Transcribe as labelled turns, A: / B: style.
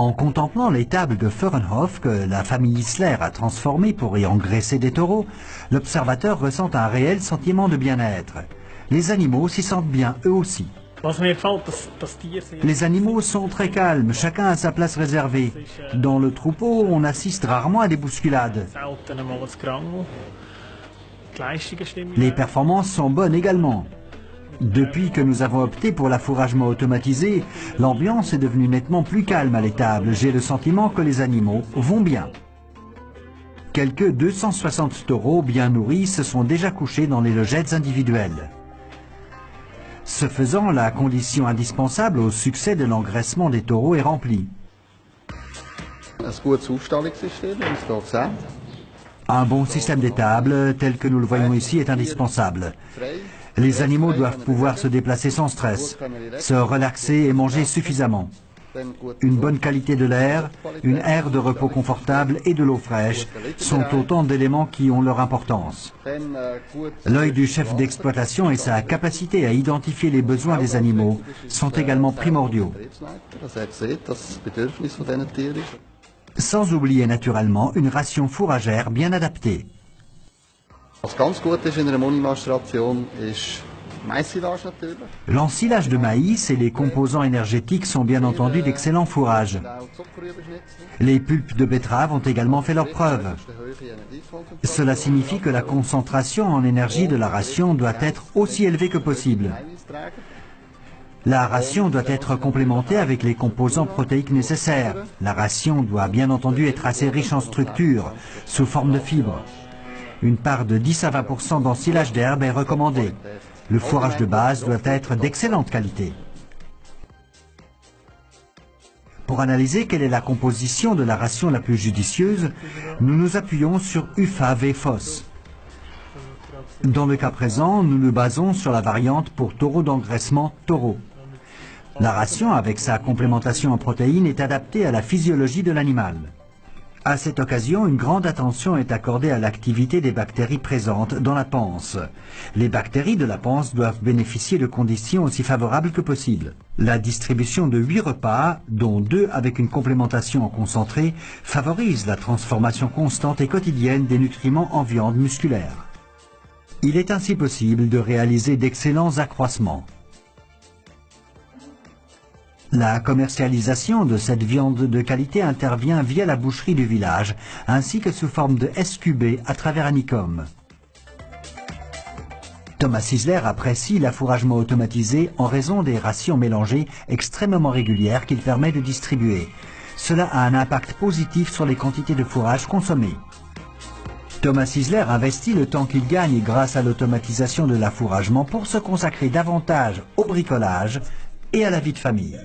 A: En contemplant l'étable de Föhrenhof que la famille Isler a transformée pour y engraisser des taureaux, l'observateur ressent un réel sentiment de bien-être. Les animaux s'y sentent bien eux aussi. Les animaux sont très calmes, chacun a sa place réservée. Dans le troupeau, on assiste rarement à des bousculades. Les performances sont bonnes également. Depuis que nous avons opté pour l'affouragement automatisé, l'ambiance est devenue nettement plus calme à l'étable. J'ai le sentiment que les animaux vont bien. Quelques 260 taureaux bien nourris se sont déjà couchés dans les logettes individuelles. Ce faisant, la condition indispensable au succès de l'engraissement des taureaux est remplie. Un bon système d'étable, tel que nous le voyons ici, est indispensable. Les animaux doivent pouvoir se déplacer sans stress, se relaxer et manger suffisamment. Une bonne qualité de l'air, une aire de repos confortable et de l'eau fraîche sont autant d'éléments qui ont leur importance. L'œil du chef d'exploitation et sa capacité à identifier les besoins des animaux sont également primordiaux. Sans oublier naturellement une ration fourragère bien adaptée. L'ensilage de maïs et les composants énergétiques sont bien entendu d'excellents fourrages. Les pulpes de betterave ont également fait leurs preuves. Cela signifie que la concentration en énergie de la ration doit être aussi élevée que possible. La ration doit être complémentée avec les composants protéiques nécessaires. La ration doit bien entendu être assez riche en structure, sous forme de fibres. Une part de 10 à 20% d'ensilage d'herbe est recommandée. Le fourrage de base doit être d'excellente qualité. Pour analyser quelle est la composition de la ration la plus judicieuse, nous nous appuyons sur UFA-V-FOS. Dans le cas présent, nous nous basons sur la variante pour taureau d'engraissement taureau. La ration, avec sa complémentation en protéines, est adaptée à la physiologie de l'animal. À cette occasion, une grande attention est accordée à l'activité des bactéries présentes dans la panse. Les bactéries de la panse doivent bénéficier de conditions aussi favorables que possible. La distribution de 8 repas, dont 2 avec une complémentation en concentré, favorise la transformation constante et quotidienne des nutriments en viande musculaire. Il est ainsi possible de réaliser d'excellents accroissements. La commercialisation de cette viande de qualité intervient via la boucherie du village, ainsi que sous forme de SQB à travers Anicom. Thomas Isler apprécie l'affouragement automatisé en raison des rations mélangées extrêmement régulières qu'il permet de distribuer. Cela a un impact positif sur les quantités de fourrage consommées. Thomas Isler investit le temps qu'il gagne grâce à l'automatisation de l'affouragement pour se consacrer davantage au bricolage et à la vie de famille.